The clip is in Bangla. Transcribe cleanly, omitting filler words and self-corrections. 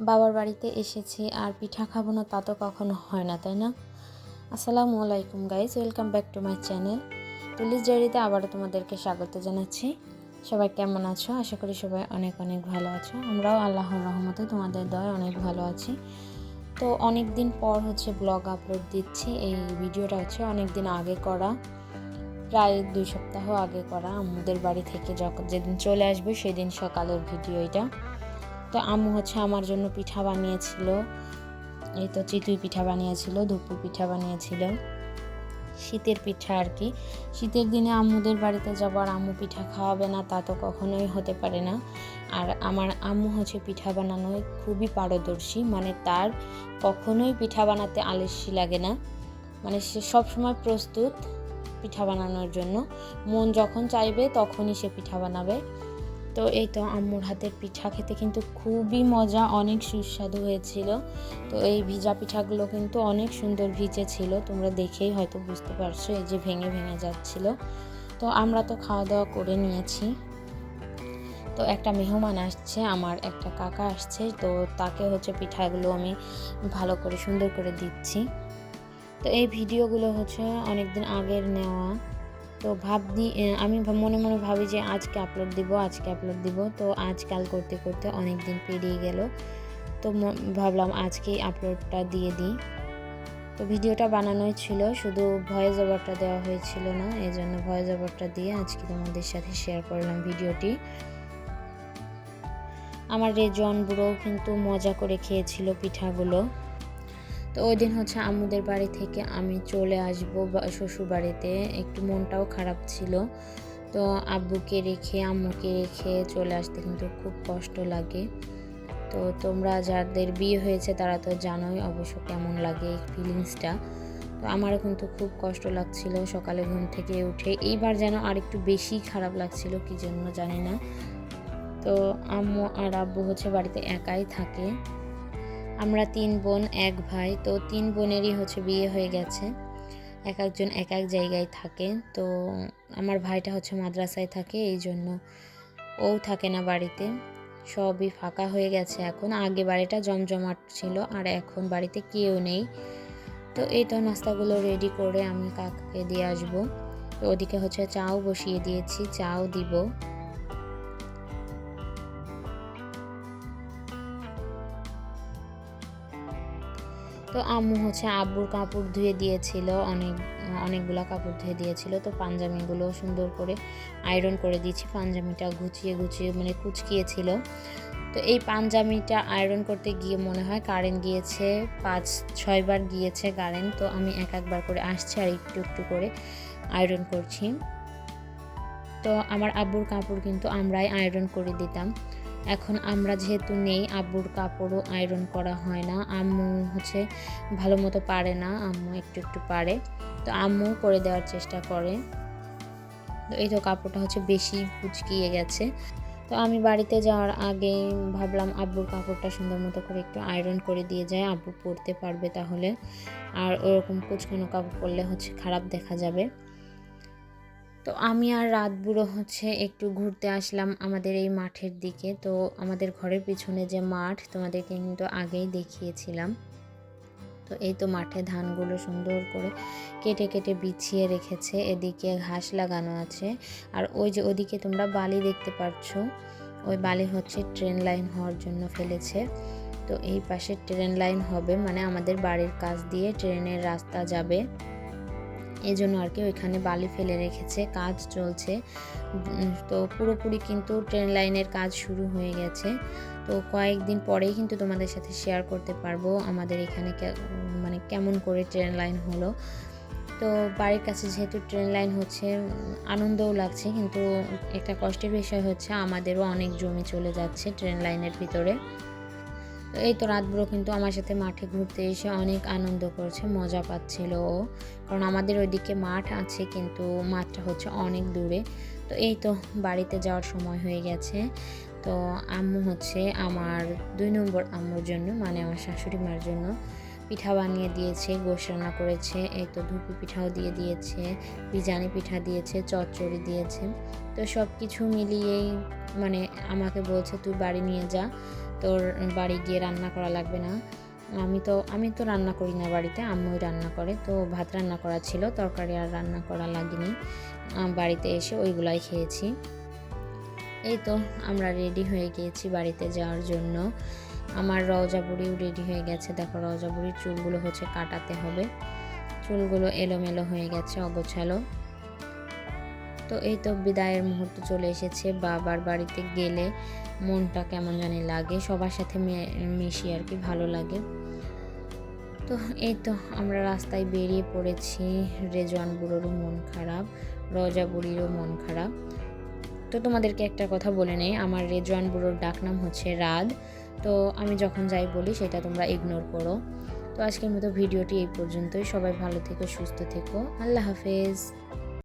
বাবার বাড়িতে এসেছি আর পিঠা খাবো না তা তো কখনো হয় না, তাই না? আসসালামু আলাইকুম guys, welcome back to my channel Tuli's ডায়েরিতে আবারও তোমাদেরকে স্বাগত জানাচ্ছি। সবাই কেমন আছো? আশা করি সবাই অনেক অনেক ভালো আছো। আমরাও আল্লাহর রহমতে তোমাদের দয়ায় অনেক ভালো আছি। তো অনেক দিন পর ব্লগ আপলোড দিচ্ছি। এই ভিডিওটা অনেক দিন আগে করা, প্রায় 2 সপ্তাহ আগে করা। আম্মুদের বাড়ি থেকে যেদিন চলে আসবে সেদিন সকালের ভিডিও এটা। তো আম্মু আমার জন্য পিঠা বানিয়েছিল। এই তো চিতই পিঠা বানিয়েছিল, ধুপি পিঠা বানিয়েছিল, শীতের পিঠা আর কি। শীতের দিনে আম্মুদের বাড়িতে যাব আর আম্মু পিঠা খাওয়াবে না তা তো কখনোই হতে পারে না। আর আমার আম্মু পিঠা বানানোয় খুবই পারদর্শী, মানে তার কখনোই পিঠা বানাতে আলস্যি লাগে না, মানে সে সবসময় প্রস্তুত পিঠা বানানোর জন্য। মন যখন চাইবে তখনই সে পিঠা বানাবে। তো এই তো আম্মুর হাতের পিঠা খেতে কিন্তু খুবই মজা, অনেক সুস্বাদু হয়েছিল। তো এই ভিজা পিঠাগুলো কিন্তু অনেক সুন্দর ভিজে ছিল, তোমরা দেখেই হয়তো বুঝতে পারছো, এই যে ভেঙে ভেঙে যাচ্ছিল। তো আমরা তো খাওয়া দাওয়া করে নিয়েছি। তো একটা মেহমান আসছে, আমার একটা কাকা আসছে, তো তাকে পিঠাগুলো আমি ভালো করে সুন্দর করে দিচ্ছি। তো এই ভিডিওগুলো অনেক দিন আগের নেওয়া। তো আমি মনে মনে ভাবি যে আজকে আপলোড দিব। তো আজকাল করতে করতে অনেক দিন পেরিয়ে গেল। তো ভাবলাম আজকেই আপলোডটা দিয়ে দিই। তো ভিডিওটা বানানোই ছিল, শুধু ভয়েস ওভারটা দেওয়া হয়েছিল না, এই জন্য ভয়েস ওভারটা দিয়ে আজকে তোমাদের সাথে শেয়ার করলাম ভিডিওটি। আমার রেজন বুড়োও কিন্তু মজা করে খেয়েছিল পিঠাগুলো। তো ওই দিন আম্মুদের বাড়ি থেকে আমি চলে আসবো শ্বশুর বাড়িতে, একটু মনটাও খারাপ ছিল। তো আব্বুকে রেখে আম্মুকে রেখে চলে আসতে কিন্তু খুব কষ্ট লাগে। তো তোমরা যাদের বিয়ে হয়েছে তারা তো জানোই অবশ্য কেমন লাগে এই ফিলিংসটা। তো আমারও কিন্তু খুব কষ্ট লাগছিল সকালে ঘুম থেকে উঠে। এইবার যেন আর একটু বেশি খারাপ লাগছিল, কি জন্য জানি না। তো আম্মু আর আব্বু বাড়িতে একাই থাকে। আমরা 3 বোন 1 ভাই, তো 3 বোনেরই বিয়ে হয়ে গেছে, একজন এক এক জায়গায় থাকে। তো আমার ভাইটা মাদ্রাসায় থাকে, এই জন্য ও থাকে না বাড়িতে, সবই ফাঁকা হয়ে গেছে এখন। আগে বাড়িটা জমজমাট ছিল আর এখন বাড়িতে কেউ নেই। তো এই তো নাস্তাগুলো রেডি করে আমি কাকাকে দিয়ে আসবো। তো ওদিকে চাও বসিয়ে দিয়েছি, চাও দিব। তো আম্মু আব্বুর কাপড় ধুয়ে দিয়েছিল, অনেকগুলো কাপড় ধুয়ে দিয়েছিল। তো পাঞ্জামিগুলো সুন্দর করে আয়রন করে দিয়েছি, পাঞ্জামিটা গুছিয়ে মানে কুচকিয়েছিল। তো এই পাঞ্জামিটা আয়রন করতে গিয়ে মনে হয় কারেন্ট গিয়েছে, 5-6 বার গিয়েছে কারেন্ট। তো আমি একবার করে আসছি আর একটু একটু করে আয়রন করছি। তো আমার আব্বুর কাপড় কিন্তু আমরাই আয়রন করে দিতাম। এখন আমরা যেহেতু নেই, আব্বুর কাপড়ও আয়রন করা হয় না। আম্মু ভালো মতো পারে না, আম্মু একটু একটু পারে, তো আম্মু করে দেওয়ার চেষ্টা করে। তো এই তো কাপড়টা বেশি কুচকিয়ে গেছে। তো আমি বাড়িতে যাওয়ার আগে ভাবলাম আব্বুর কাপড়টা সুন্দর মতো করে একটু আয়রন করে দিয়ে যায়, আব্বু পরতে পারবে তাহলে। আর ওরকম কুচকানো কাপড় পরলে খারাপ দেখা যাবে। তো আমি আর রাত বুড়ো একটু ঘুরতে আসলাম আমাদের এই মাঠের দিকে। তো আমাদের ঘরের পিছনে যে মাঠ তোমাদেরকে কিন্তু আগেই দেখিয়েছিলাম। তো এই তো মাঠে ধানগুলো সুন্দর করে কেটে কেটে বিছিয়ে রেখেছে, এদিকে ঘাস লাগানো আছে। আর ওই যে ওদিকে তোমরা বালি দেখতে পাচ্ছ, ওই বালি ট্রেন লাইন হওয়ার জন্য ফেলেছে। তো এই পাশে ট্রেন লাইন হবে, মানে আমাদের বাড়ির কাছ দিয়ে ট্রেনের রাস্তা যাবে, এই জন্য আর কি ওইখানে বালি ফেলে রেখেছে, কাজ চলছে। তো পুরোপুরি কিন্তু ট্রেন লাইনের কাজ শুরু হয়ে গেছে। তো কয়েকদিন পরেই কিন্তু তোমাদের সাথে শেয়ার করতে পারবো আমাদের এখানে মানে কেমন করে ট্রেন লাইন হলো। তো বাড়ির কাছে যেহেতু ট্রেন লাইন আনন্দও লাগছে, কিন্তু একটা কষ্টের বিষয় আমাদেরও অনেক জমি চলে যাচ্ছে ট্রেন লাইনের ভিতরে। তো এই তো রাতভর কিন্তু আমার সাথে মাঠে ঘুরতে এসে অনেক আনন্দ করছে, মজা পাচ্ছিল ও, কারণ আমাদের ওইদিকে মাঠ আছে কিন্তু মাঠটা অনেক দূরে। তো এই তো বাড়িতে যাওয়ার সময় হয়ে গেছে। তো আম্মু আমার 2 নম্বর আম্মুর জন্য, মানে আমার শাশুড়ি মার জন্য পিঠা বানিয়ে দিয়েছে, গোশ রান্না করেছে। এই তো ধুপি পিঠাও দিয়ে দিয়েছে, বিজানি পিঠা দিয়েছে, চচ্চড়ি দিয়েছে। তো সব কিছু মিলিয়েই মানে আমাকে বলছে তুই বাড়ি নিয়ে যা। তোর বাড়ি গিয়ে রান্না করা লাগবে না। আমি তো রান্না করি না বাড়িতে, আম্মুই রান্না করে। তো ভাত রান্না করা ছিল, তরকারি আর রান্না করা লাগেনি। বাড়িতে এসে ওইগুলাই খেয়েছি। এই তো আমরা রেডি হয়ে গিয়েছি বাড়িতে যাওয়ার জন্য। আমার রওজা বুড়িও রেডি হয়ে গেছে। দেখো রওজা বুড়ির চুলগুলো হচ্ছে কাটাতে হবে, চুলগুলো এলোমেলো হয়ে গেছে, অগোছালো। তো এই তো বিদায়ের মুহূর্ত চলে এসেছে। বাবার বাড়িতে গেলে মনটা কেমন জানি লাগে, সবার সাথে মিশি আর কি, ভালো লাগে। তো এই তো আমরা রাস্তায় বেরিয়ে পড়েছি। রেজওয়ান বুড়োরও মন খারাপ, রওজা বুড়িরও মন খারাপ। তো তোমাদেরকে একটা কথা বলে নেই, আমার রেজওয়ান বুড়োর ডাকনাম হচ্ছে রাদ। তো আমি যখন যাই বলি সেটা তোমরা ইগনোর করো। তো আজকের মতো ভিডিওটি এই পর্যন্তই। সবাই ভালো থেকো, সুস্থ থেকো, আল্লাহ হাফেজ।